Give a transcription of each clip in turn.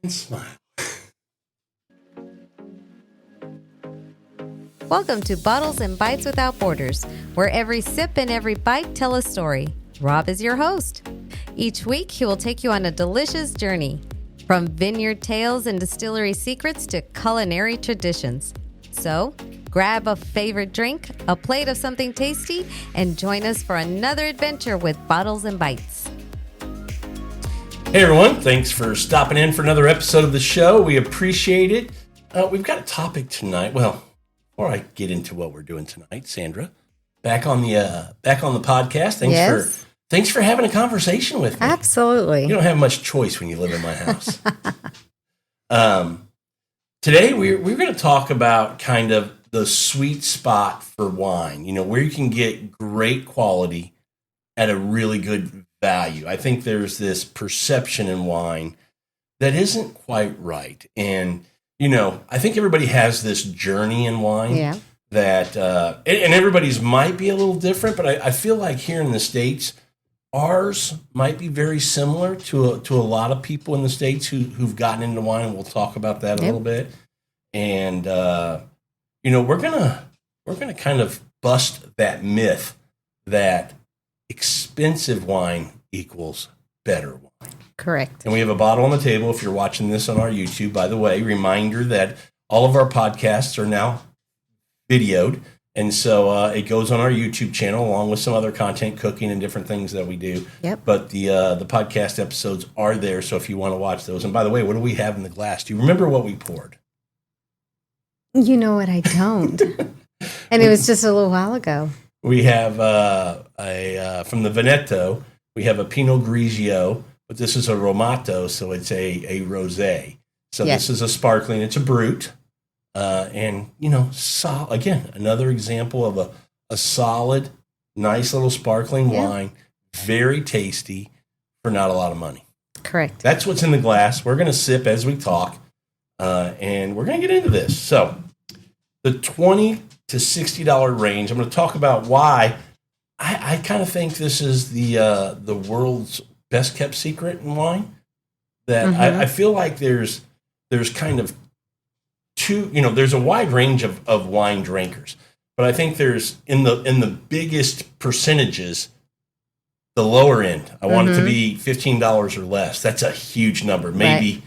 and smile. Welcome to Bottles and Bites Without Borders, where every sip and every bite tell a story. Rob is your host. Each week, he will take you on a delicious journey, from vineyard tales and distillery secrets to culinary traditions. So, grab a favorite drink, a plate of something tasty, and join us for another adventure with Bottles and Bites. Hey everyone, thanks for stopping in for another episode of the show. We appreciate it. We've got a topic tonight. Well, before I get into what we're doing tonight, Sandra, back on the podcast. Thanks for having a conversation with me. Absolutely. You don't have much choice when you live in my house. Today we're going to talk about kind of the sweet spot for wine. You know, where you can get great quality at a really good value. I think there's this perception in wine that isn't quite right, and you know, I think everybody has this journey in wine that, and everybody's might be a little different, but I feel like here in the States, ours might be very similar to a lot of people in the States who've gotten into wine, and we'll talk about that a little bit. And, you know, we're gonna kind of bust that myth that expensive wine equals better wine. Correct. And we have a bottle on the table if you're watching this on our YouTube. By the way, reminder that all of our podcasts are now videoed. And so it goes on our YouTube channel along with some other content, cooking and different things that we do. Yep. But the podcast episodes are there. So if you want to watch those. And by the way, what do we have in the glass? Do you remember what we poured? You know what? I don't. And it was just a little while ago. We have from the Veneto, we have a Pinot Grigio. But this is a Romato, so it's a rosé. So This is a sparkling. It's a brut. And, you know, again, another example of a solid, nice little sparkling wine. Very tasty for not a lot of money. Correct. That's what's in the glass. We're going to sip as we talk. And we're going to get into this. So the $20 to $60 range, I'm going to talk about why I kind of think this is the world's best kept secret in wine. That I feel like there's kind of two, you know, there's a wide range of wine drinkers, but I think there's in the biggest percentages, the lower end. I want it to be $15 or less. That's a huge number. Maybe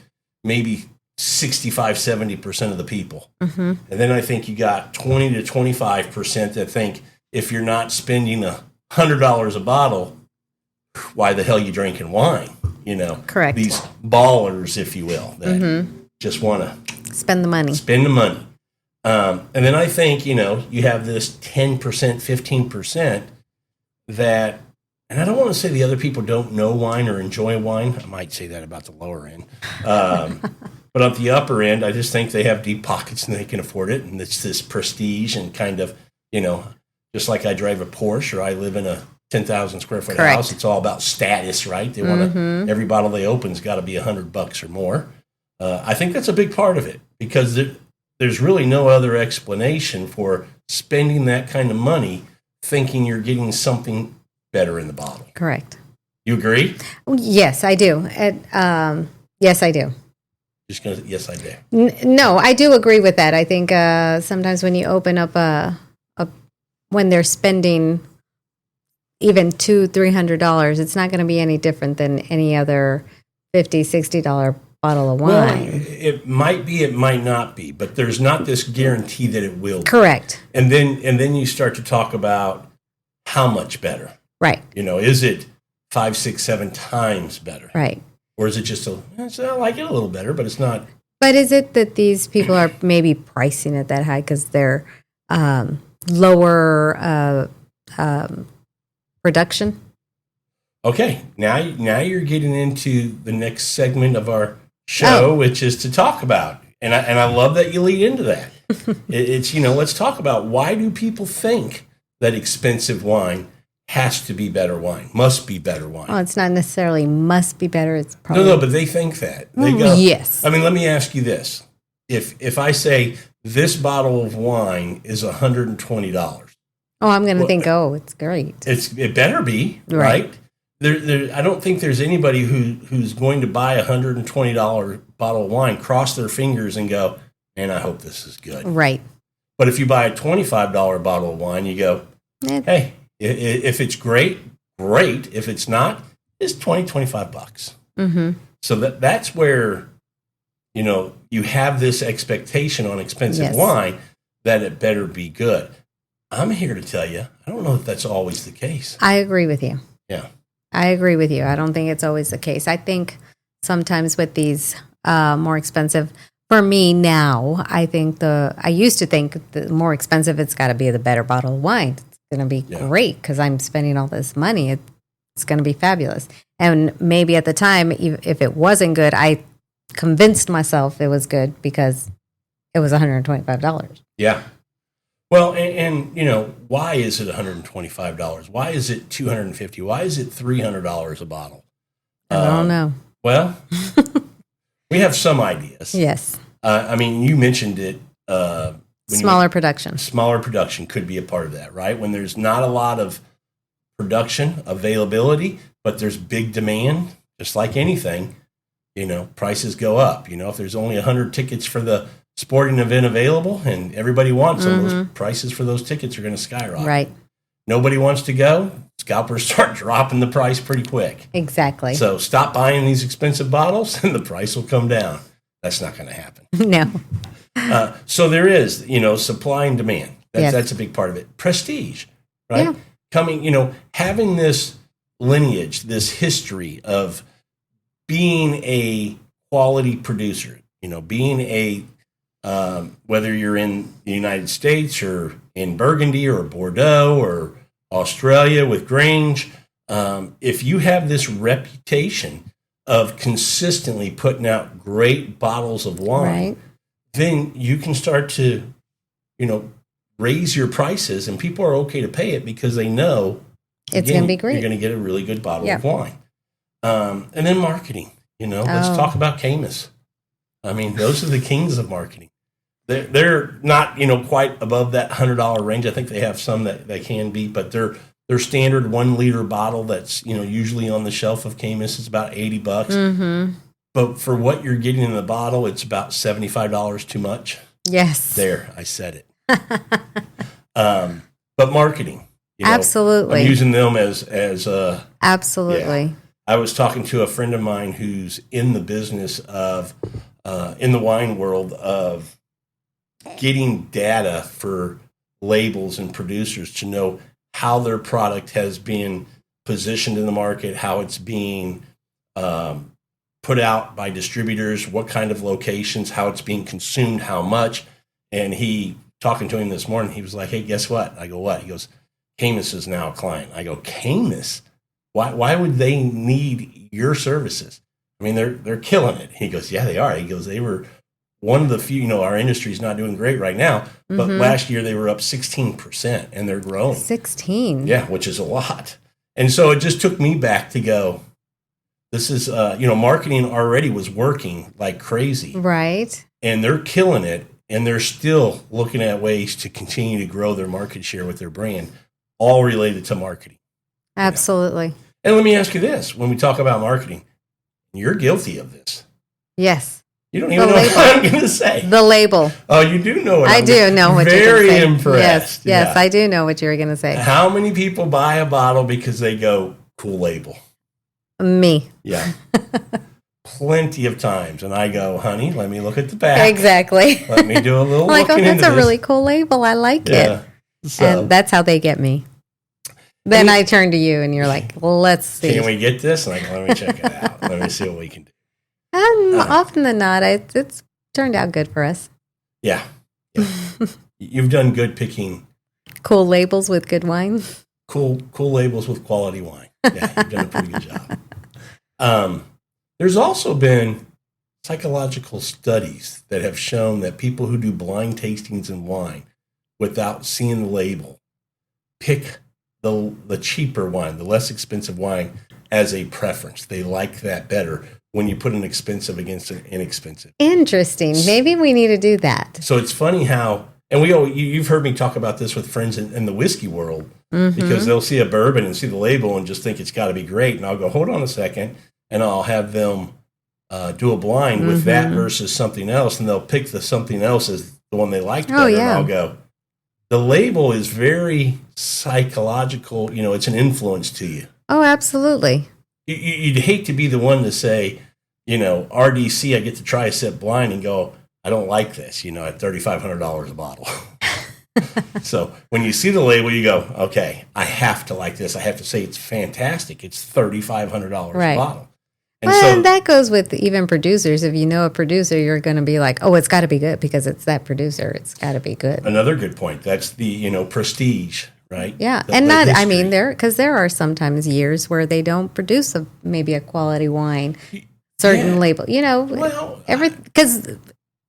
65-70% of the people. And then I think you got 20 to 25% that think if you're not spending $100 a bottle, why the hell are you drinking wine? You know, correct. These ballers, if you will, that just want to spend the money. And then I think, you know, you have this 10%, 15% that, and I don't want to say the other people don't know wine or enjoy wine. I might say that about the lower end. But at the upper end, I just think they have deep pockets and they can afford it. And it's this prestige and kind of, you know, just like I drive a Porsche or I live in a 10,000 square foot house. It's all about status, right? They want to, every bottle they open's got to be $100 or more. I think that's a big part of it because there's really no other explanation for spending that kind of money thinking you're getting something better in the bottle. Correct. You agree? Yes, I do. Yes, I do. Just gonna yes, I do. No, I do agree with that. I think sometimes when you open up when they're spending even $200-$300, it's not going to be any different than any other $50-$60 bottle of wine. Well, it might be, it might not be, but there's not this guarantee that it will be. Correct. And then you start to talk about how much better. Right. You know, is it 5, 6, 7 times better? Right. Or is it just I like it a little better, but it's not. But is it that these people are maybe pricing it that high because they're lower production? Okay, now you're getting into the next segment of our show, which is to talk about, and I love that you lead into that. It's, you know, let's talk about why do people think that expensive wine has to be better wine, must be better wine. Well, it's not necessarily must be better. It's probably no, but they think that. They go, yes. I mean, let me ask you this: if I say this bottle of wine is $120, oh, I'm going to think, oh, it's great. It better be right. I don't think there's anybody who's going to buy a $120 bottle of wine, cross their fingers, and go, "Man, I hope this is good." Right. But if you buy a $25 bottle of wine, you go, "Hey, if it's great, great. If it's not, it's $25." Mm-hmm. So that's where you have this expectation on expensive wine that it better be good. I'm here to tell you, I don't know if that's always the case. I agree with you. Yeah. I agree with you. I don't think it's always the case. I think sometimes with these more expensive, for me now, I used to think the more expensive it's got to be, the better bottle of wine. It's going to be great because I'm spending all this money. It's going to be fabulous. And maybe at the time, if it wasn't good, I convinced myself it was good because it was $125. Yeah. Well, and why is it $125? Why is it $250? Why is it $300 a bottle? I don't know. Well, we have some ideas. Yes. You mentioned it. Smaller production. Smaller production could be a part of that, right? When there's not a lot of production availability, but there's big demand, just like anything, prices go up. If there's only 100 tickets for the sporting event available and everybody wants them, those prices for those tickets are going to skyrocket. Right. Nobody wants to go, scalpers start dropping the price pretty quick. Exactly. So stop buying these expensive bottles and the price will come down. That's not going to happen. No. So there is, supply and demand. That's a big part of it. Prestige, right? Yeah. Having this lineage, this history of being a quality producer, being a whether you're in the United States or in Burgundy or Bordeaux or Australia with Grange, if you have this reputation of consistently putting out great bottles of wine, then you can start to, raise your prices, and people are okay to pay it because they know it's going to be great. You're going to get a really good bottle of wine. And then marketing, let's talk about Caymus. Those are the kings of marketing. They're not, quite above that $100 range. I think they have some that they can be, but their standard 1 liter bottle that's, usually on the shelf of Caymus is about $80. Mm-hmm. But for what you're getting in the bottle, it's about $75 too much. Yes. There, I said it. But marketing. Absolutely. I'm using them as absolutely. Yeah. I was talking to a friend of mine who's in the business of, in the wine world, of getting data for labels and producers to know how their product has been positioned in the market, how it's being put out by distributors, what kind of locations, how it's being consumed, how much. And talking to him this morning, he was like, "Hey, guess what?" I go, "What?" He goes, "Caymus is now a client." I go, "Caymus? Why would they need your services? They're killing it." He goes, "Yeah, they are." He goes, "They were one of the few, our industry's not doing great right now, but last year they were up 16% and they're growing." 16? Yeah, which is a lot. And so it just took me back to go, this is, marketing already was working like crazy. Right. And they're killing it. And they're still looking at ways to continue to grow their market share with their brand, all related to marketing. Absolutely. And let me ask you this. When we talk about marketing, you're guilty of this. Yes. You don't even know what I'm going to say. The label. Oh, you do know what I do know what you're going to say. Very impressed. Yes, I do know what you're going to say. How many people buy a bottle because they go, "Cool label"? Me. Yeah. Plenty of times. And I go, "Honey, let me look at the back." Exactly. Let me do a little looking into this. That's a really cool label. I like it. So, and that's how they get me. Then I turn to you and you're like, "Well, let's see. Can we get this?" And I go, "Let me check it out. Let me see what we can do." Often than not, it's turned out good for us. Yeah. You've done good picking. Cool labels with good wine. Cool labels with quality wine. Yeah, you've done a pretty good job. There's also been psychological studies that have shown that people who do blind tastings in wine without seeing the label pick the cheaper wine, the less expensive wine, as a preference. They like that better when you put an expensive against an inexpensive. Interesting. Maybe we need to do that. So it's funny how And you've heard me talk about this with friends in the whiskey world, because they'll see a bourbon and see the label and just think it's got to be great. And I'll go, hold on a second, and I'll have them do a blind with that versus something else, and they'll pick the something else as the one they like better. And I'll go, the label is very psychological. It's an influence to you. Oh, absolutely. You'd hate to be the one to say, RDC, I get to try a sip blind and go, I don't like this, at $3,500 a bottle. So when you see the label, you go, okay, I have to like this. I have to say it's fantastic. It's $3,500 a bottle. And that goes with even producers. If you know a producer, you're going to be like, oh, it's got to be good because it's that producer. It's got to be good. Another good point. That's the, prestige, right? Yeah. Because there are sometimes years where they don't produce maybe a quality wine, certain label, because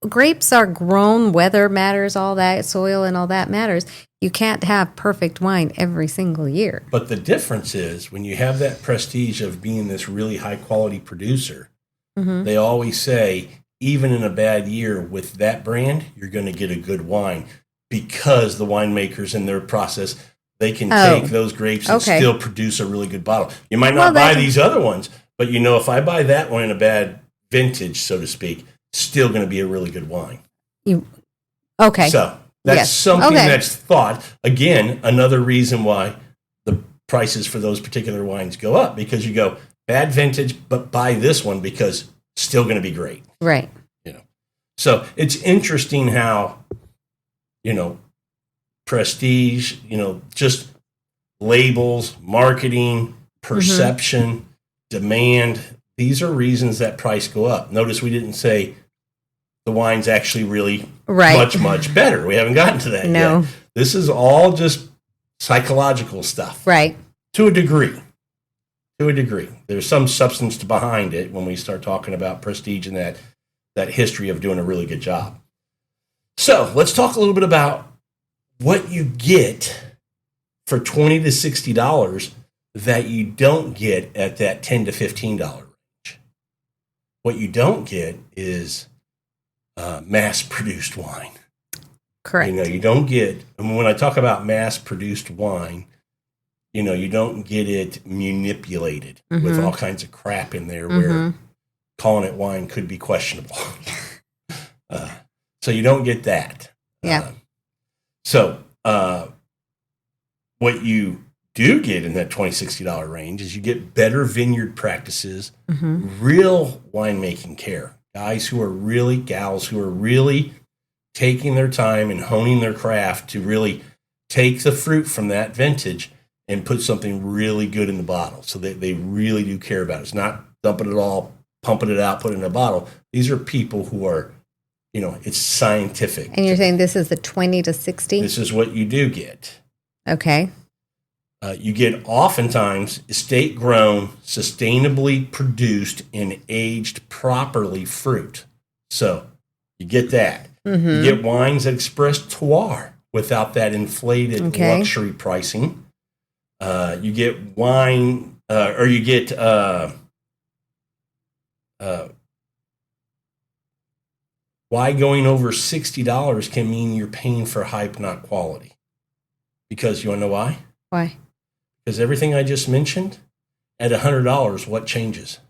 grapes are grown, weather matters, all that, soil and all that matters. You can't have perfect wine every single year. But the difference is when you have that prestige of being this really high quality producer, they always say, even in a bad year with that brand, you're going to get a good wine, because the winemakers in their process, they can take those grapes and still produce a really good bottle. You might not buy these other ones, but if I buy that one in a bad vintage, so to speak, still going to be a really good wine. So that's something that's thought. Again, another reason why the prices for those particular wines go up, because you go, bad vintage, but buy this one because still going to be great. Right. So it's interesting how, prestige, just labels, marketing, perception, demand. These are reasons that price go up. Notice we didn't say the wine's actually really much, much better. We haven't gotten to that yet. This is all just psychological stuff. Right. To a degree. There's some substance behind it when we start talking about prestige and that history of doing a really good job. So let's talk a little bit about what you get for $20 to $60 that you don't get at that $10 to $15 range. What you don't get is mass-produced wine. Correct. You don't get, and when I talk about mass-produced wine, you don't get it manipulated with all kinds of crap in there where calling it wine could be questionable. So you don't get that. Yeah. So what you do get in that $20, $60 range is you get better vineyard practices, real winemaking care. Gals who are really taking their time and honing their craft to really take the fruit from that vintage and put something really good in the bottle. So they really do care about it. It's not dumping it all, pumping it out, putting it in a bottle. These are people who are, it's scientific. And you're saying this is the 20 to 60? This is what you do get. Okay. You get oftentimes estate-grown, sustainably produced, and aged properly fruit. So you get that. You get wines that express terroir without that inflated luxury pricing. You get wine, or you get why going over $60 can mean you're paying for hype, not quality. Because you want to know why? Why? Because everything I just mentioned, at $100, what changes?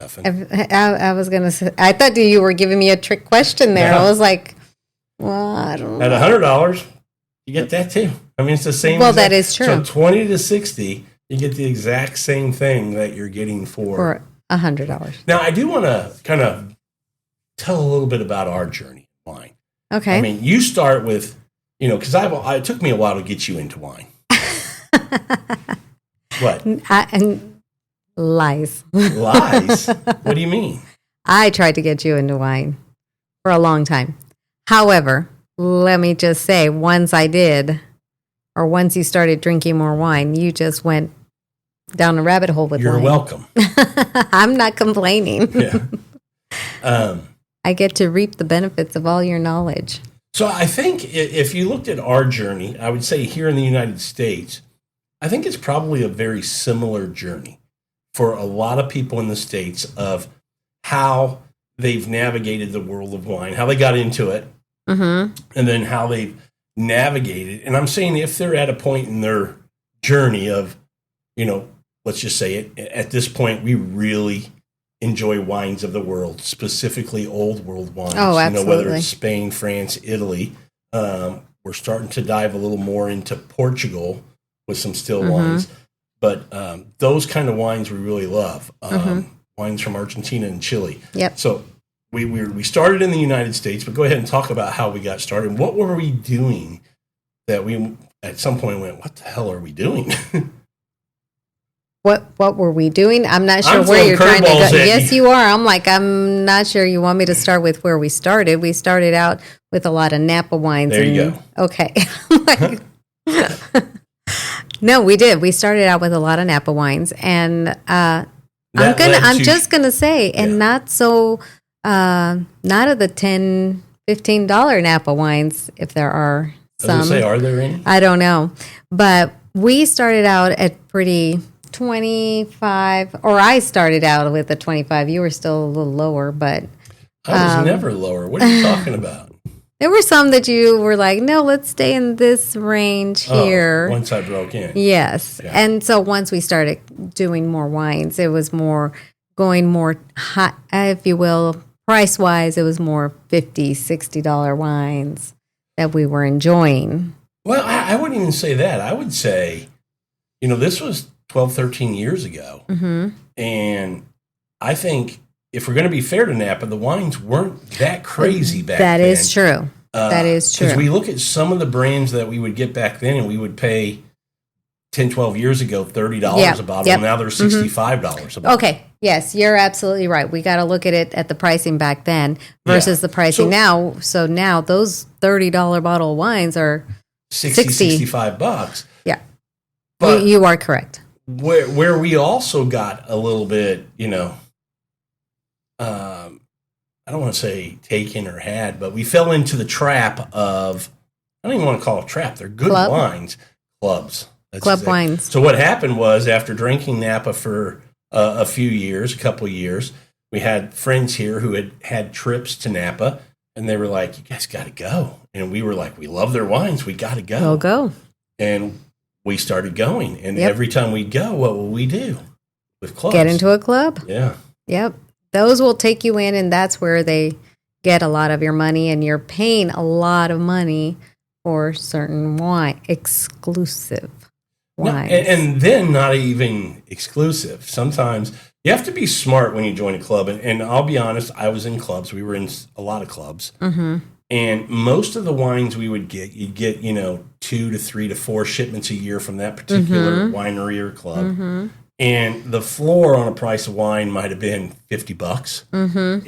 Nothing. I was going to say, I thought you were giving me a trick question there. I was like, well, I don't know. At $100, you get that too. I mean, it's the same. Well, that is true. So 20 to 60, you get the exact same thing that you're getting for $100. Now, I do want to kind of tell a little bit about our journey in wine. Okay. I mean, you start with, because it took me a while to get you into wine. What? And lies. Lies? What do you mean? I tried to get you into wine for a long time. However, let me just say, once I did, or once you started drinking more wine, you just went down a rabbit hole with wine. You're welcome. I'm not complaining. Yeah. I get to reap the benefits of all your knowledge. So I think if you looked at our journey, I would say here in the United States, I think it's probably a very similar journey for a lot of people in the States of how they've navigated the world of wine, how they got into it, and then how they've navigated. And I'm saying if they're at a point in their journey of, let's just say it, at this point, we really enjoy wines of the world, specifically old world wines. Oh, absolutely. Whether it's Spain, France, Italy. We're starting to dive a little more into Portugal with some still wines. But those kind of wines we really love. Wines from Argentina and Chile. Yep. So we started in the United States, but go ahead and talk about how we got started. What were we doing that we at some point went, what the hell are we doing? What were we doing? I'm not sure where you're trying to go. Yes, you are. I'm not sure you want me to start with where we started. We started out with a lot of Napa wines. There you go. Okay. No, we did. We started out with a lot of Napa wines, and I'm just gonna say, and not so, not of the $10, $15 Napa wines, if there are some. I was gonna say, are there any? I don't know, but we started out at pretty 25, or I started out with a 25. You were still a little lower, but I was never lower. What are you talking about? There were some that you were like, no, let's stay in this range here. Once I broke in. Yes. Yeah. And so once we started doing more wines, it was going more hot, if you will, price-wise, it was more $50, $60 wines that we were enjoying. Well, I wouldn't even say that. I would say, this was 12, 13 years ago. And I think if we're going to be fair to Napa, the wines weren't that crazy back then. That is true. That is true. Because we look at some of the brands that we would get back then, and we would pay 10, 12 years ago, $30 a bottle. Now they're $65 a bottle. Okay. Yes, you're absolutely right. We got to look at it at the pricing back then versus the pricing now. So now those $30 bottle wines are $65. Yeah. But you are correct. Where we also got a little bit, I don't want to say taken or had, but we fell into the trap of, I don't even want to call it a trap. They're good wines. Clubs. Club wines. So what happened was after drinking Napa for a couple of years, we had friends here who had trips to Napa, and they were like, you guys got to go. And we were like, we love their wines. We got to go. We'll go. And we started going. And every time we'd go, what will we do with clubs? Get into a club. Yeah. Yep. Those will take you in, and that's where they get a lot of your money, and you're paying a lot of money for certain wine, exclusive wines. And then not even exclusive. Sometimes you have to be smart when you join a club. And I'll be honest, I was in clubs. We were in a lot of clubs. And most of the wines we would get, you'd get, 2 to 3 to 4 shipments a year from that particular winery or club. And the floor on a price of wine might have been $50,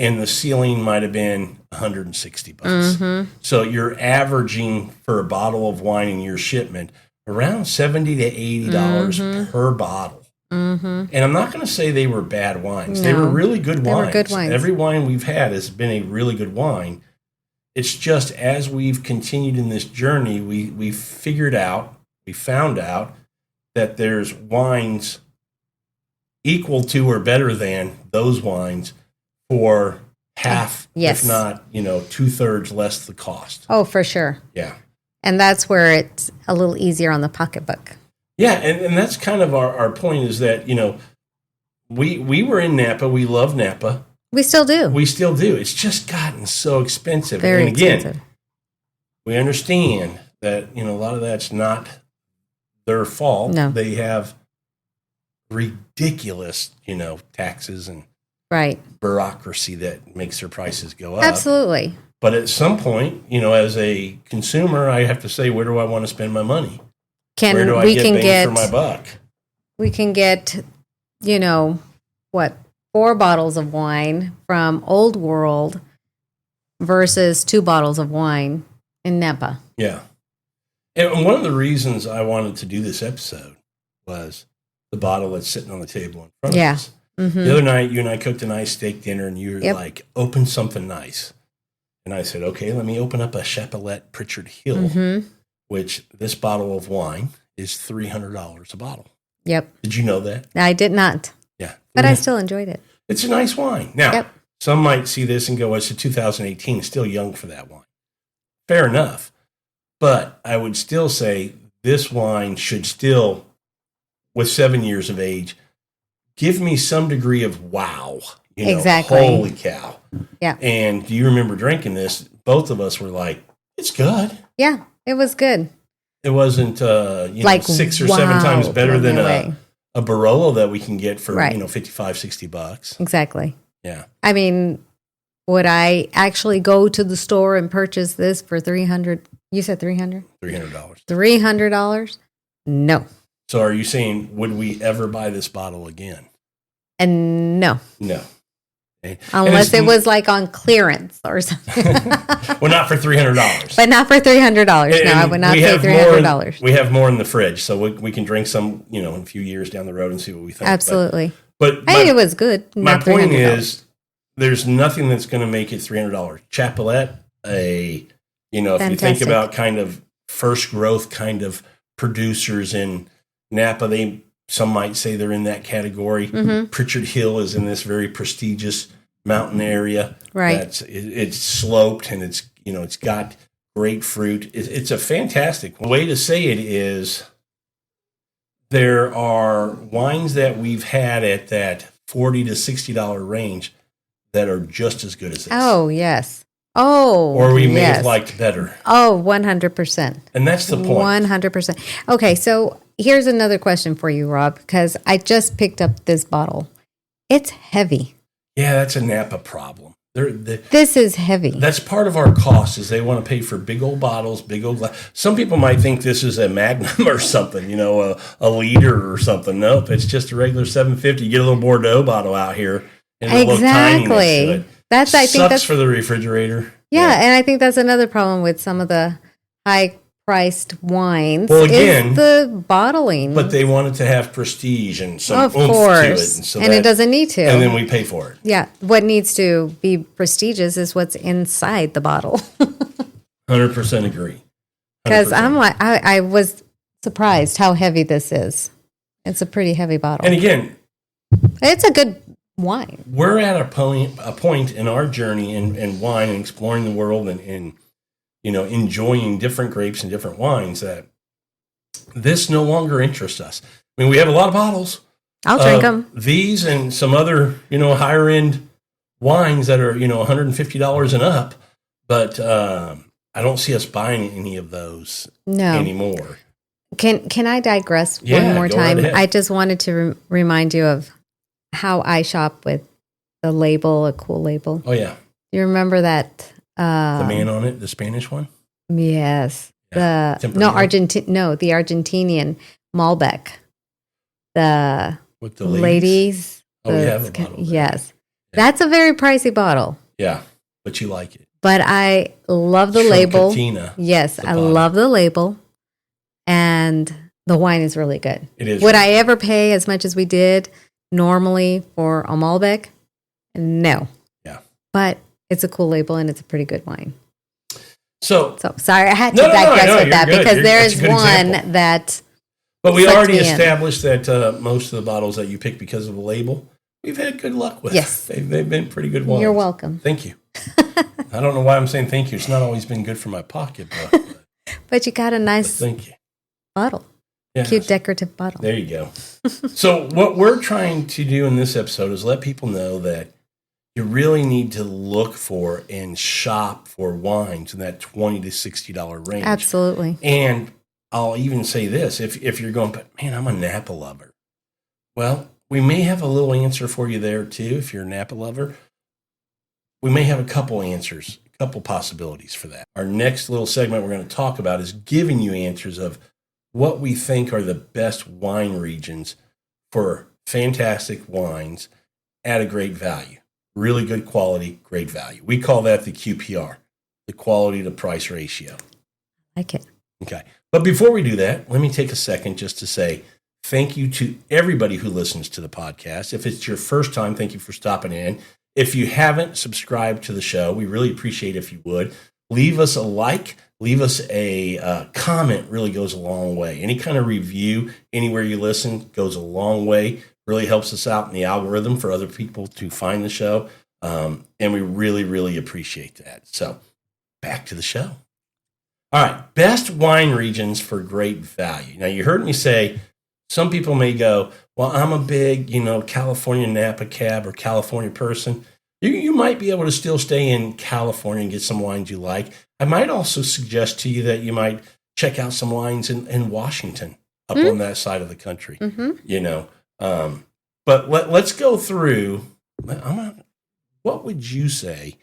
and the ceiling might have been $160. So you're averaging for a bottle of wine in your shipment around $70 to $80 per bottle. And I'm not going to say they were bad wines. No, they were really good wines. They were good wines. Every wine we've had has been a really good wine. It's just as we've continued in this journey, we found out that there's wines equal to or better than those wines for half, if not, 2/3 less the cost. Oh, for sure. Yeah. And that's where it's a little easier on the pocketbook. Yeah, and that's kind of our point is that, we were in Napa. We love Napa. We still do. We still do. It's just gotten so expensive. Very and again, expensive. We understand that, a lot of that's not their fault. No. They have ridiculous, taxes and bureaucracy that makes their prices go up. Absolutely. But at some point, as a consumer, I have to say, where do I want to spend my money? Where do I get bang for my buck? We can get, 4 bottles of wine from Old World versus 2 bottles of wine in Napa. Yeah. And one of the reasons I wanted to do this episode was the bottle that's sitting on the table in front of us. The other night, you and I cooked a nice steak dinner, and you were like, open something nice. And I said, okay, let me open up a Chapelette Pritchard Hill, which this bottle of wine is $300 a bottle. Yep. Did you know that? I did not. Yeah. But I still enjoyed it. It's a nice wine. Now, some might see this and go, it's a 2018, it's still young for that wine. Fair enough. But I would still say this wine should still, with 7 years of age, give me some degree of wow. Exactly. Holy cow. Yeah. And do you remember drinking this? Both of us were like, it's good. Yeah, it was good. It wasn't, like 6 or 7 times better than a Barolo that we can get for, right. $55-$60. Exactly. Yeah. I mean, would I actually go to the store and purchase this for $300? You said $300? $300. $300? No. So are you saying, would we ever buy this bottle again? And no. No. Unless it was like on clearance or something. Well, not for $300. But not for $300. No, I would not pay $300. We have more in the fridge, so we can drink some, in a few years down the road and see what we think. Absolutely. But I think it was good. My point is, there's nothing that's going to make it $300. Chapelette, if you think about kind of first growth kind of producers in Napa, some might say they're in that category. Mm-hmm. Pritchard Hill is in this very prestigious mountain area. Right. It's sloped and it's got great fruit. It's a fantastic way to say it is there are wines that we've had at that $40 to $60 range that are just as good as this. Oh, yes. Oh, or we may have liked better. Oh, 100%. And that's the point. 100%. Okay, so here's another question for you, Rob, because I just picked up this bottle. It's heavy. Yeah, that's a Napa problem. This is heavy. That's part of our cost is they want to pay for big old bottles, big old glass. Some people might think this is a Magnum or something, a liter or something. Nope, it's just a regular 750. You get a little Bordeaux bottle out here. And exactly. I think that's for the refrigerator. Yeah, and I think that's another problem with some of the high-priced wines. Well, again, is the bottling. But they want it to have prestige and some oomph to it, and it doesn't need to. And then we pay for it. Yeah, what needs to be prestigious is what's inside the bottle. 100% agree. Because I was surprised how heavy this is. It's a pretty heavy bottle. And again, it's a good wine. We're at a point in our journey in wine and exploring the world and enjoying different grapes and different wines that this no longer interests us. I mean, we have a lot of bottles. I'll drink them. These and some other, higher end wines that are, $150 and up, but I don't see us buying any of those anymore. Can I digress one more time? Right ahead. I just wanted to remind you of how I shop with the label, a cool label. Oh, yeah. You remember that? The man on it, the Spanish one? Yes. Yeah. The Argentinian Malbec. With the ladies. Oh, we have a bottle. Yes. Yeah. That's a very pricey bottle. Yeah, but you like it. But I love the label. Yes, I love the label. And the wine is really good. It is. Would I ever pay as much as we did normally for a Malbec? No. Yeah. But it's a cool label and it's a pretty good wine. So sorry, I had to digress with that because there is one that. But we already established that most of the bottles that you pick because of the label, we've had good luck with. Yes. They've been pretty good wines. You're welcome. Thank you. I don't know why I'm saying thank you. It's not always been good for my pocket, but you got a nice thank you. Bottle. Yes. Cute decorative bottle. There you go. So what we're trying to do in this episode is let people know that you really need to look for and shop for wines in that $20 to $60 range. Absolutely. And I'll even say this, if you're going, but man, I'm a Napa lover. Well, we may have a little answer for you there too. If you're a Napa lover, we may have a couple answers, a couple possibilities for that. Our next little segment we're going to talk about is giving you answers of what we think are the best wine regions for fantastic wines at a great value. Really good quality, great value. We call that the QPR, the quality to price ratio. Like it. Okay. But before we do that, let me take a second just to say thank you to everybody who listens to the podcast. If it's your first time, thank you for stopping in. If you haven't subscribed to the show, we really appreciate if you would. Leave us a like. Leave us a comment, really goes a long way. Any kind of review anywhere you listen goes a long way. Really helps us out in the algorithm for other people to find the show. And we really, really appreciate that. So back to the show. All right. Best wine regions for great value. Now, you heard me say some people may go, well, I'm a big, California Napa cab or California person. You might be able to still stay in California and get some wines you like. I might also suggest to you that you might check out some wines in Washington up on that side of the country, But let's go through. What would you say?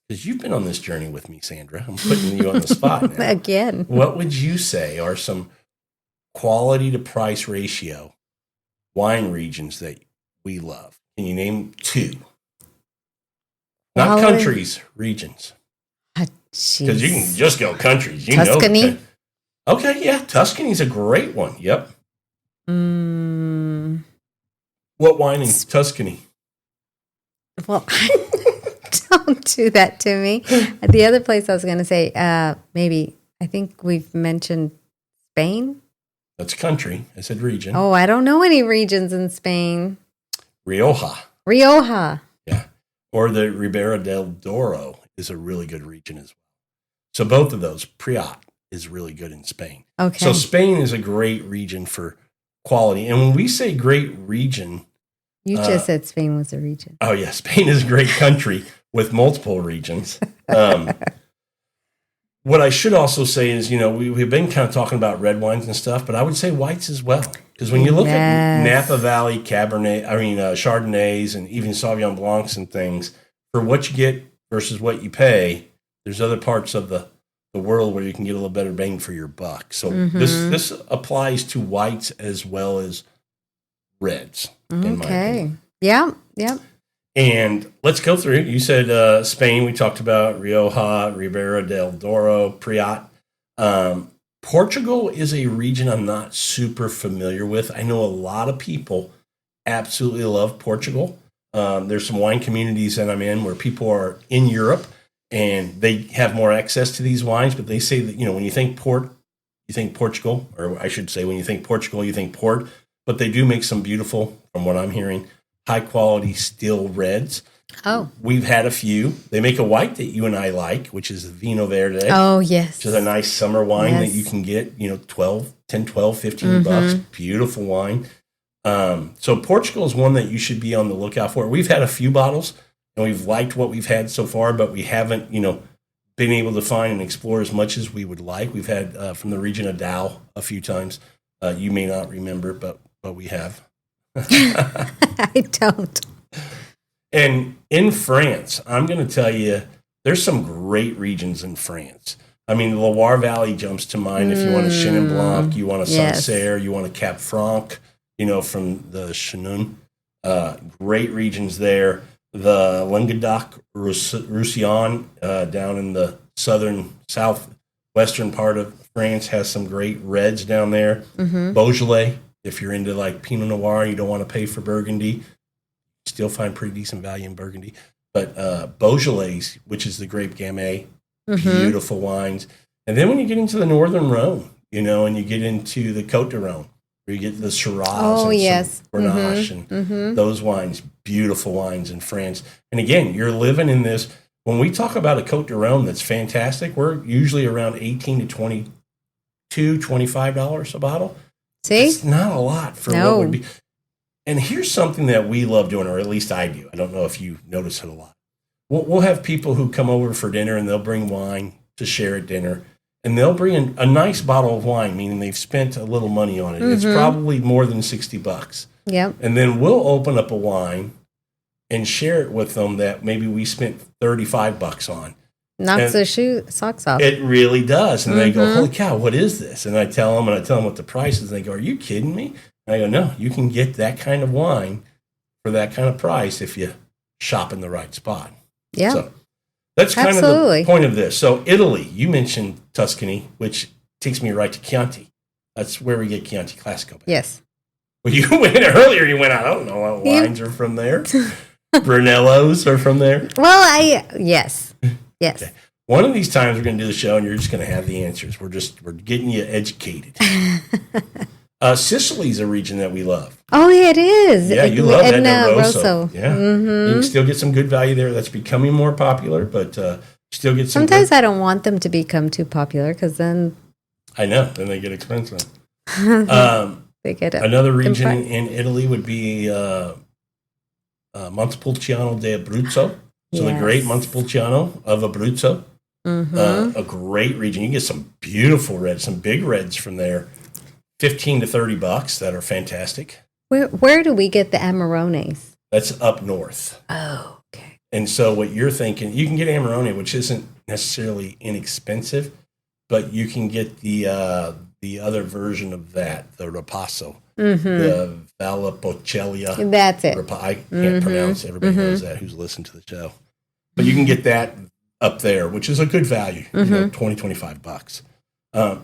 Because you've been on this journey with me, Sandra. I'm putting you on the spot now. Again. What would you say are some quality to price ratio wine regions that we love? Can you name 2? Not countries, regions. Because you can just go countries. Tuscany? Okay, yeah. Tuscany's a great one. Yep. What wine in Tuscany? Well, don't do that to me. The other place I was going to say, maybe, I think we've mentioned Spain. That's country. I said region. Oh, I don't know any regions in Spain. Rioja. Yeah. Or the Ribera del Douro is a really good region as well. So both of those, Priat is really good in Spain. Okay. So Spain is a great region for quality. And when we say great region... You just said Spain was a region. Oh, yeah. Spain is a great country with multiple regions. What I should also say is, we've been kind of talking about red wines and stuff, but I would say whites as well. Because when you look at Napa Valley Chardonnays and even Sauvignon Blancs and things, for what you get versus what you pay, there's other parts of the world where you can get a little better bang for your buck. So this applies to whites as well as reds, in my opinion. Yeah. And let's go through. You said Spain. We talked about Rioja, Ribera del Douro, Priat. Portugal is a region I'm not super familiar with. I know a lot of people absolutely love Portugal. There's some wine communities that I'm in where people are in Europe and they have more access to these wines. But they say that, when you think port, you think Portugal, or I should say when you think Portugal, you think port. But they do make some beautiful, from what I'm hearing, high-quality still reds. Oh. We've had a few. They make a white that you and I like, which is the Vino Verde. Oh, yes. Which is a nice summer wine that you can get, 10, 12, 15 bucks. Beautiful wine. So Portugal is one that you should be on the lookout for. We've had a few bottles, and we've liked what we've had so far, but we haven't, been able to find and explore as much as we would like. We've had from the region of Dow a few times. You may not remember, but we have. I don't. And in France, I'm going to tell you, there's some great regions in France. I mean, the Loire Valley jumps to mind. If you want a Chenin Blanc, you want a Sancerre, you want a Cap Franc, from the Chenin. Great regions there. The Languedoc-Roussillon down in the southwestern part of France has some great reds down there. Beaujolais, if you're into like Pinot Noir and you don't want to pay for Burgundy, still find pretty decent value in Burgundy. But Beaujolais, which is the grape Gamay, beautiful wines. And then when you get into the Northern Rhone, and you get into the Côte de Rhone, where you get the Shiraz and some Grenache and those wines, beautiful wines in France. And again, you're living in this. When we talk about a Côte de Rhone that's fantastic, we're usually around $18 to $25 a bottle. See? It's not a lot for what would be. And here's something that we love doing, or at least I do. I don't know if you notice it a lot. We'll have people who come over for dinner and they'll bring wine to share at dinner. And they'll bring a nice bottle of wine, meaning they've spent a little money on it. It's probably more than $60. Yep. And then we'll open up a wine and share it with them that maybe we spent $35 on. Knocks their socks off. It really does. And they go, holy cow, what is this? And I tell them what the price is. And they go, are you kidding me? And I go, no, you can get that kind of wine for that kind of price if you shop in the right spot. Yeah. So that's kind of the point of this. So Italy, you mentioned Tuscany, which takes me right to Chianti. That's where we get Chianti Classico. Yes. Well, you went earlier. You went, I don't know what wines are from there. Brunellos are from there. Well, yes. Yes. Okay. One of these times we're going to do the show and you're just going to have the answers. We're getting you educated. Sicily's a region that we love. Oh, yeah, it is. Yeah, you love that Rosso. Yeah, you can still get some good value there. That's becoming more popular, but still get some. Sometimes I don't want them to become too popular because then I know, then they get expensive. They get another region in Italy would be Montepulciano d'Abruzzo. So the great Montepulciano of Abruzzo, a great region. You can get some beautiful reds, some big reds from there. $15 to $30 that are fantastic. Where do we get the Amarones? That's up north. Oh, okay. And so what you're thinking, you can get Amarone, which isn't necessarily inexpensive, but you can get the other version of that, the Rapasso, the Valpolicella. That's it. I can't pronounce. Everybody knows that who's listened to the show. But you can get that up there, which is a good value, $20, $25.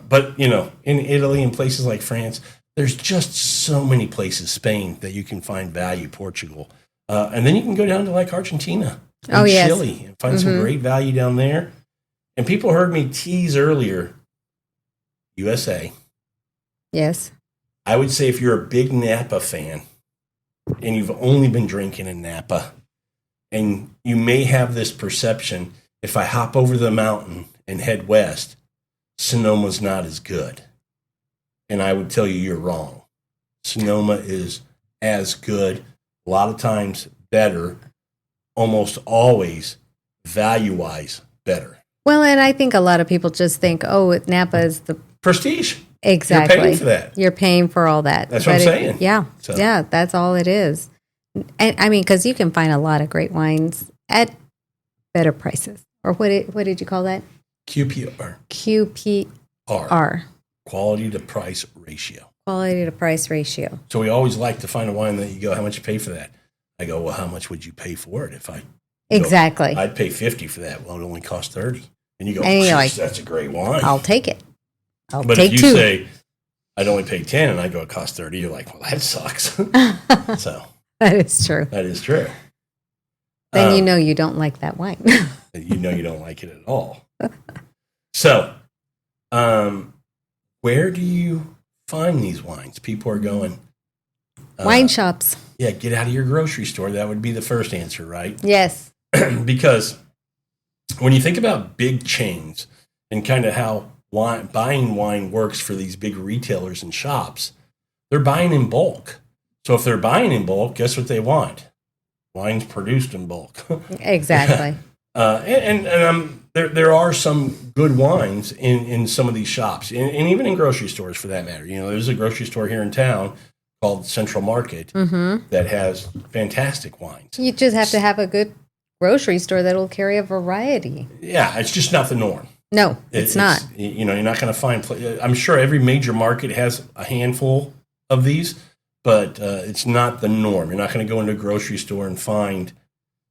But, in Italy and places like France, there's just so many places, Spain, that you can find value, Portugal. And then you can go down to like Argentina and Chile and find some great value down there. And people heard me tease earlier, USA. Yes. I would say if you're a big Napa fan and you've only been drinking in Napa, and you may have this perception, if I hop over the mountain and head west, Sonoma's not as good. And I would tell you you're wrong. Sonoma is as good, a lot of times better, almost always value-wise better. Well, and I think a lot of people just think, Napa is the prestige. Exactly. You're paying for that. You're paying for all that. That's what I'm saying. Yeah, that's all it is. And I mean, because you can find a lot of great wines at better prices. Or what did you call that? QPR. Quality to price ratio. Quality to price ratio. So we always like to find a wine that you go, how much you pay for that? I go, well, how much would you pay for it if I... Exactly. I'd pay $50 for that. Well, it only costs $30. And you go, like, that's a great wine. I'll take it. But if you say, I'd only pay $10 and I go, it costs $30, you're like, well, that sucks. So that is true. That is true. Then you don't like that wine. You don't like it at all. So, where do you find these wines? People are going... wine shops. Yeah, get out of your grocery store. That would be the first answer, right? Yes. Because when you think about big chains and kind of how buying wine works for these big retailers and shops, they're buying in bulk. So if they're buying in bulk, guess what they want? Wine's produced in bulk. Exactly. There are some good wines in some of these shops, and even in grocery stores for that matter. There's a grocery store here in town called Central Market that has fantastic wines. You just have to have a good grocery store that will carry a variety. Yeah, it's just not the norm. No, it's not. You're not going to find... I'm sure every major market has a handful of these, but it's not the norm. You're not going to go into a grocery store and find,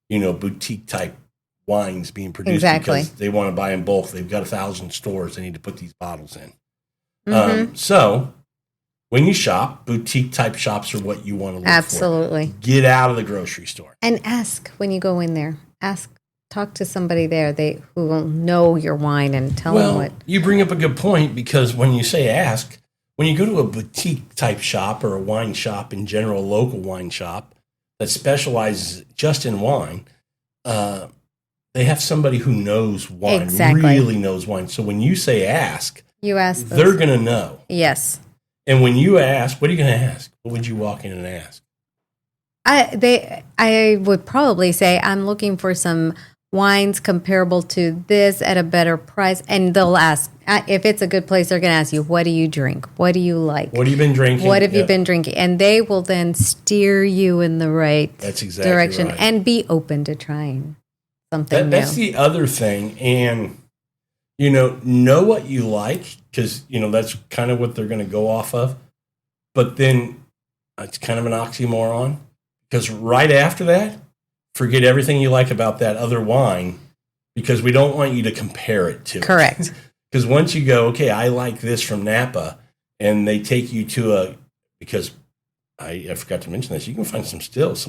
boutique-type wines being produced because they want to buy in bulk. They've got 1,000 stores they need to put these bottles in. So when you shop, boutique-type shops are what you want to look for. Absolutely. Get out of the grocery store. And ask when you go in there. Talk to somebody there who will know your wine and tell them what. You bring up a good point because when you say ask, when you go to a boutique-type shop or a wine shop in general, a local wine shop that specializes just in wine, they have somebody who knows wine, really knows wine. So when you say ask, they're going to know. Yes. And when you ask, what are you going to ask? What would you walk in and ask? I would probably say I'm looking for some wines comparable to this at a better price. And they'll ask, if it's a good place, they're going to ask you, what do you drink? What do you like? What have you been drinking? What have you been drinking? And they will then steer you in the right direction and be open to trying something new. That's the other thing. And, know what you like because, that's kind of what they're going to go off of. But then it's kind of an oxymoron because right after that, forget everything you like about that other wine because we don't want you to compare it to Correct. Because once you go, okay, I like this from Napa, and they take you to because I forgot to mention this, you can find some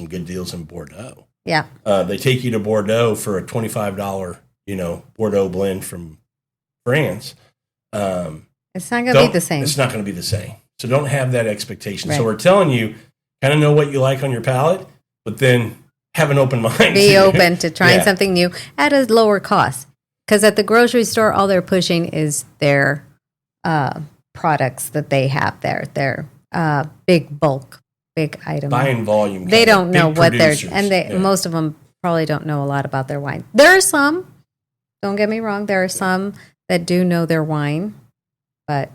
good deals in Bordeaux. Yeah. They take you to Bordeaux for a $25, Bordeaux blend from France. It's not going to be the same. It's not going to be the same. So don't have that expectation. Right. So we're telling you, kind of know what you like on your palate, but then have an open mind. Be open to trying something new at a lower cost. Because at the grocery store, all they're pushing is their products that they have there. Their big bulk, big item. Buying volume. They don't know what producers. Most of them probably don't know a lot about their wine. There are some, don't get me wrong, there are some that do know their wine, but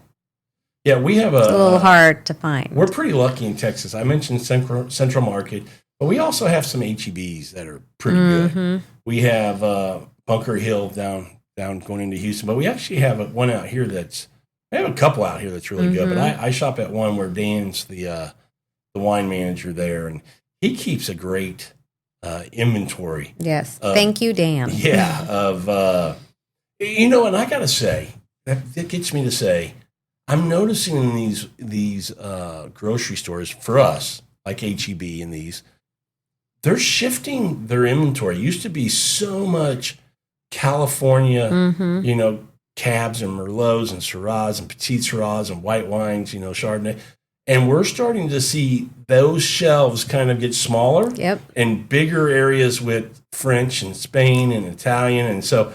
yeah, we have it's a little hard to find. We're pretty lucky in Texas. I mentioned Central Market, but we also have some HEBs that are pretty good. We have Bunker Hill down going into Houston, but we actually have one out here we have a couple out here that's really good. But I shop at one where Dan's the wine manager there, and he keeps a great inventory. Yes, thank you, Dan. Yeah, and I gotta say that gets me to say, I'm noticing in these grocery stores for us, like HEB and these, they're shifting their inventory. It used to be so much California, Cabs and Merlots and Syrahs and Petit Syrahs and white wines, Chardonnay. And we're starting to see those shelves kind of get smaller and bigger areas with French and Spain and Italian. And so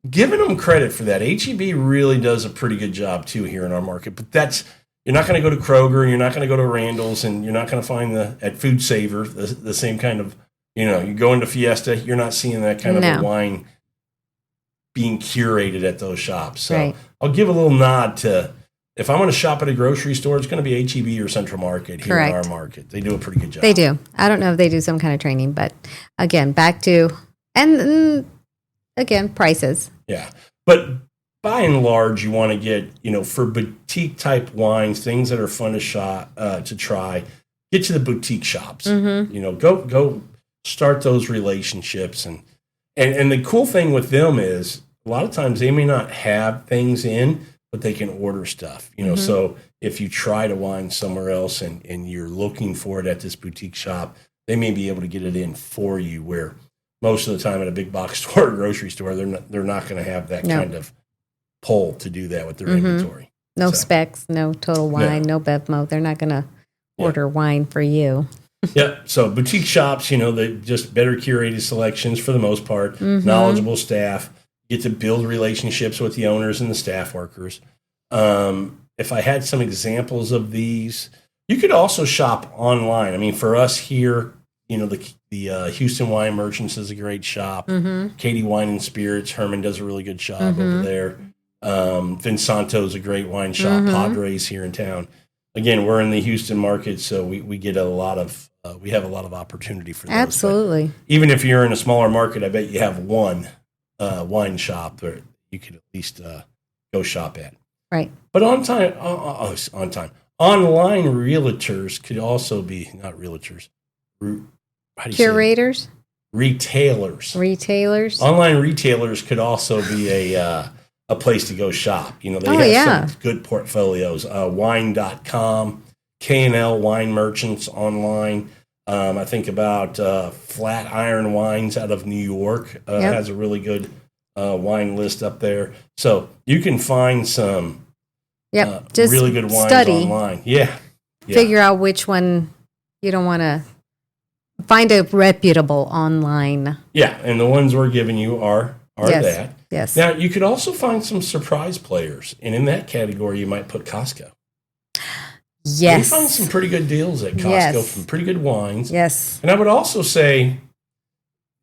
giving them credit for that. HEB really does a pretty good job, too, here in our market. But you're not going to go to Kroger, and you're not going to go to Randall's, and you're not going to find at Food Saver the same kind of, you go into Fiesta, you're not seeing that kind of a wine being curated at those shops. So I'll give a little nod to, if I'm going to shop at a grocery store, it's going to be HEB or Central Market here in our market. They do a pretty good job. They do. I don't know if they do some kind of training, but again, back to, and again, prices. Yeah. But by and large, you want to get, for boutique type wines, things that are fun to try, get to the boutique shops. Go start those relationships. And the cool thing with them is a lot of times they may not have things in, but they can order stuff, So if you try to wine somewhere else and you're looking for it at this boutique shop, they may be able to get it in for you, where most of the time at a big box store or grocery store, they're not going to have that kind of pull to do that with their inventory. No specs, no Total Wine, no Bevmo. They're not going to order wine for you. Yep. So boutique shops, they just better curated selections for the most part, knowledgeable staff, get to build relationships with the owners and the staff workers. If I had some examples of these, you could also shop online. I mean, for us here, the Houston Wine Merchants is a great shop. Katie Wine and Spirits, Herman does a really good job over there. Vinsanto's a great wine shop. Padres here in town. Again, we're in the Houston market, so we get a lot of we have a lot of opportunity for those. Absolutely. But even if you're in a smaller market, I bet you have one wine shop that you could at least go shop at. Right. But on time, online realtors could also be not realtors. Curators? Retailers. Online retailers could also be a place to go shop. They have some good portfolios. Wine.com, K&L Wine Merchants online. I think about Flatiron Wines out of New York has a really good wine list up there. So you can find some just really good wines online. Yeah. Figure out which one you don't want to find a reputable online. Yeah, and the ones we're giving you are that. Yes. Now, you could also find some surprise players, and in that category, you might put Costco. Yes. You find some pretty good deals at Costco from pretty good wines. Yes. And I would also say,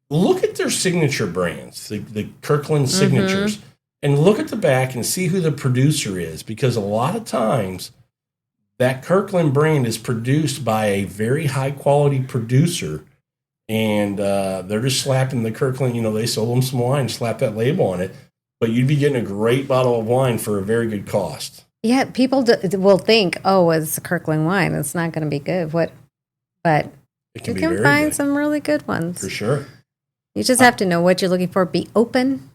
look at their signature brands, the Kirkland signatures, and look at the back and see who the producer is, because a lot of times that Kirkland brand is produced by a very high-quality producer, and they're just slapping the Kirkland, they sold them some wine, slap that label on it, but you'd be getting a great bottle of wine for a very good cost. Yeah, people will think, it's a Kirkland wine. It's not going to be good. But you can find some really good ones. For sure. You just have to know what you're looking for. Be open.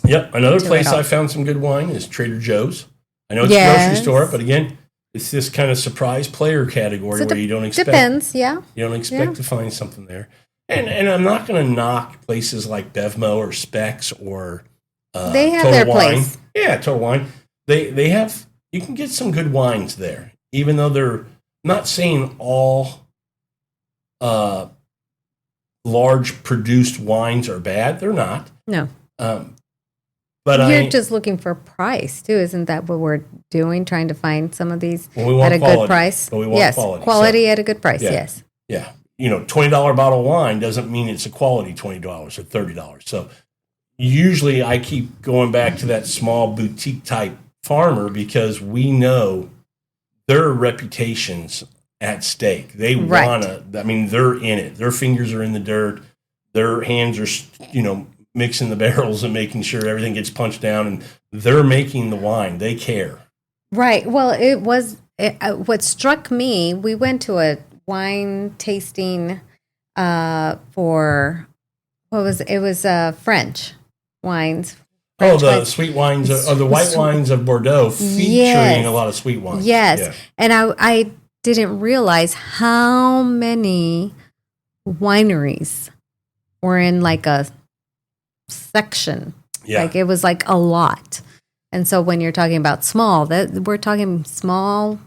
Yep. Another place I found some good wine is Trader Joe's. I know it's a grocery store, but again, it's this kind of surprise player category where you don't expect. Depends, yeah. You don't expect to find something there. And I'm not going to knock places like Bevmo or Specs or they have Total their Wine. place. Yeah, Total Wine. They have you can get some good wines there, even though they're not saying all large produced wines are bad. They're not. No. But you're just looking for price too, isn't that what we're doing? Trying to find some of these at a good price. But we want yes, quality at a good price. Yeah. Yes. Yeah. $20 bottle of wine doesn't mean it's a quality $20 or $30. So usually I keep going back to that small boutique type farmer because we know their reputation's at stake. They want to, they're in it. Their fingers are in the dirt. Their hands are, mixing the barrels and making sure everything gets punched down, and they're making the wine. They care. Right. Well, what struck me, we went to a wine tasting for, it was French wines. The sweet wines, or the white wines of Bordeaux, featuring a lot of sweet wines. Yes. Yeah. And I didn't realize how many wineries were in like a section. Yeah. Like it was like a lot. And so when you're talking about small, we're talking small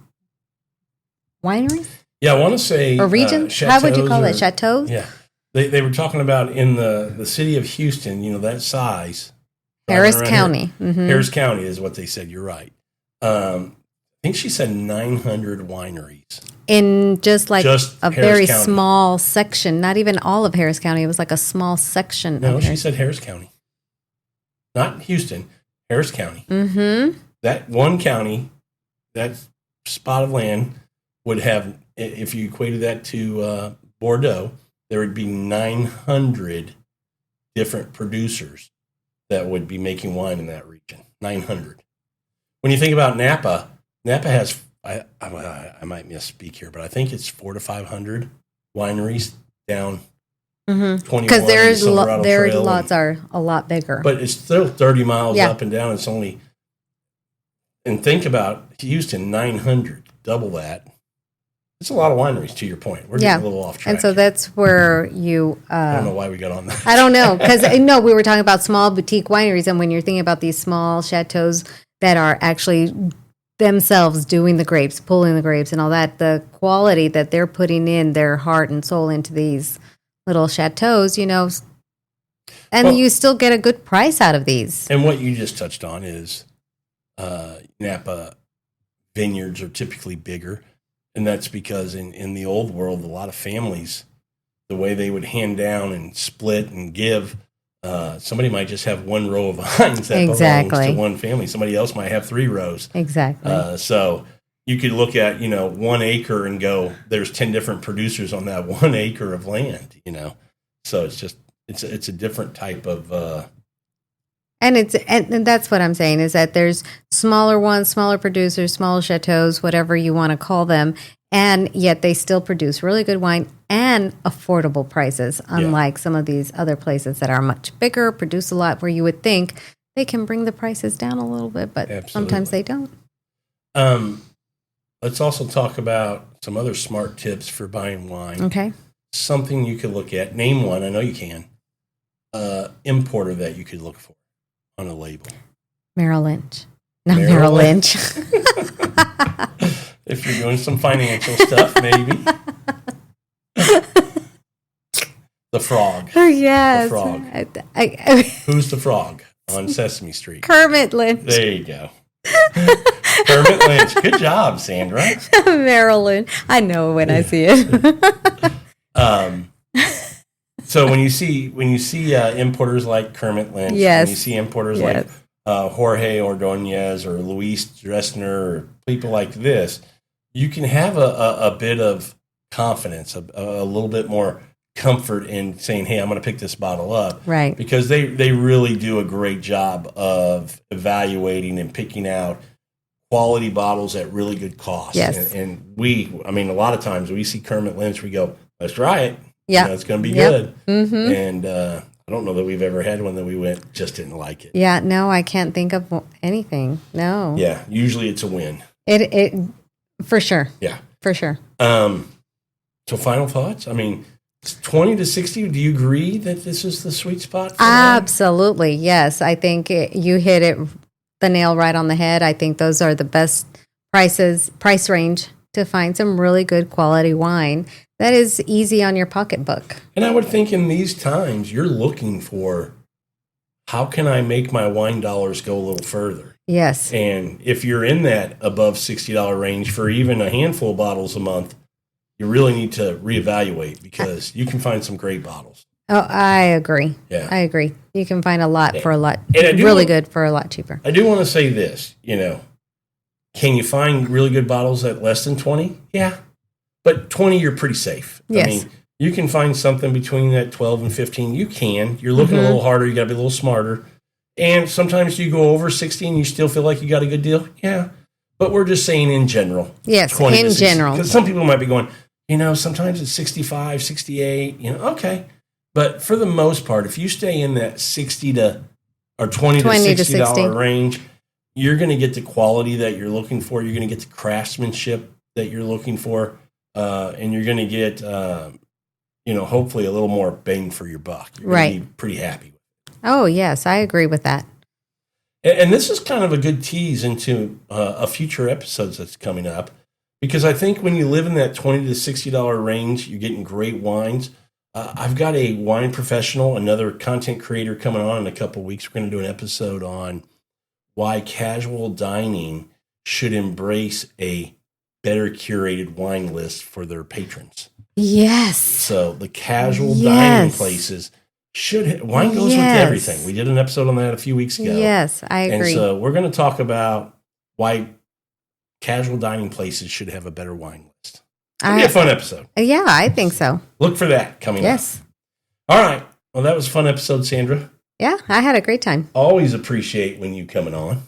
wineries? Yeah, I want to say or regions. How would you call it? Chateaus? Yeah. They were talking about in the city of Houston, that size. Harris County. Mm-hmm. Harris County is what they said. You're right. I think she said 900 wineries. In just a Harris very County. Small section, not even all of Harris County. It was like a small section. No, she said Harris County. Not Houston, Harris County. Mm-hmm. That one county, that spot of land would have, if you equated that to Bordeaux, there would be 900 different producers that would be making wine in that region. 900. When you think about Napa has, I might misspeak here, but I think it's 400 to 500 wineries down 21. Because their lots are a lot bigger. But it's still 30 miles up and down. It's only, and think about Houston, 900, double that. It's a lot of wineries, to your point. We're getting a little off track. And so that's where you... I don't know why we got on that. I don't know, because we were talking about small boutique wineries, and when you're thinking about these small chateaus that are actually themselves doing the grapes, pulling the grapes and all that, the quality that they're putting in their heart and soul into these little chateaus, and you still get a good price out of these. And what you just touched on is Napa vineyards are typically bigger. And that's because in the old world, a lot of families, the way they would hand down and split and give, somebody might just have one row of vines that belongs to one family. Somebody else might have 3 rows. Exactly. So you could look at, 1 acre and go, there's 10 different producers on that 1 acre of land, So it's just, it's a different type of... And that's what I'm saying, is that there's smaller ones, smaller producers, smaller chateaus, whatever you want to call them, and yet they still produce really good wine and affordable prices, unlike some of these other places that are much bigger, produce a lot, where you would think they can bring the prices down a little bit, but sometimes they don't. Let's also talk about some other smart tips for buying wine. Okay. Something you could look at. Name one. I know you can. Importer that you could look for on a label. Merrill Lynch. No, Merrill Lynch. If you're doing some financial stuff, maybe. The Frog. Oh, yes. The Frog. Who's the Frog on Sesame Street? Kermit Lynch. There you go. Kermit Lynch. Good job, Sandra. Merrill Lynch. I know when I see it. So when you see importers like Kermit Lynch, when you see importers like Jorge Ordonez or Luis Dresner or people like this, you can have a bit of confidence, a little bit more comfort in saying, hey, I'm going to pick this bottle up. Right. Because they really do a great job of evaluating and picking out quality bottles at really good cost. Yes. And a lot of times we see Kermit Lynch, we go, let's try it. Yeah. It's going to be good. Mm-hmm. And I don't know that we've ever had one that we just didn't like it. Yeah, no, I can't think of anything. No. Yeah, usually it's a win. It for sure. Yeah. For sure. So final thoughts? 20 to 60, do you agree that this is the sweet spot for Absolutely, yes. I think you hit it the nail right on the head. I think those are the best price range to find some really good quality wine that is easy on your pocketbook. And I would think in these times, you're looking for, how can I make my wine dollars go a little further? Yes. And if you're in that above $60 range for even a handful of bottles a month, you really need to reevaluate, because you can find some great bottles. Oh, I agree. Yeah. I agree. You can find a lot for a lot, good for a lot cheaper. I do want to say this, can you find really good bottles at less than 20? Yeah. But 20, you're pretty safe. Yes. I mean, you can find something between that 12 and 15. You can. You're looking a little harder. You got to be a little smarter. And sometimes you go over 60 and you still feel like you got a good deal. Yeah. But we're just saying in general. Yes, in general. Because some people might be going, sometimes it's 65, 68, okay. But for the most part, if you stay in that 60 to or $20 to $60 range, you're going to get the quality that you're looking for. You're going to get the craftsmanship that you're looking for. And you're going to get, hopefully a little more bang for your buck. You're going to be pretty happy with it. Oh, yes, I agree with that. And this is kind of a good tease into a future episodes that's coming up, because I think when you live in that $20 to $60 range, you're getting great wines. I've got a wine professional, another content creator, coming on in a couple of weeks. We're going to do an episode on why casual dining should embrace a better curated wine list for their patrons. Yes. So the casual dining places wine goes with everything. We did an episode on that a few weeks ago. Yes, I agree. And so we're going to talk about why casual dining places should have a better wine list. It'll be a fun episode. Yeah, I think so. Look for that coming up. Yes. All right. Well, that was a fun episode, Sandra. Yeah, I had a great time. Always appreciate when you coming on.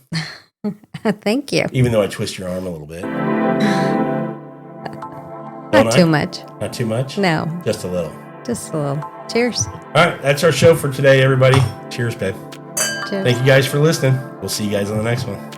Thank you. Even though I twist your arm a little bit. Not too much. Not too much? No. Just a little. Just a little. Cheers. All right. That's our show for today, everybody. Cheers, babe. Cheers. Thank you guys for listening. We'll see you guys on the next one.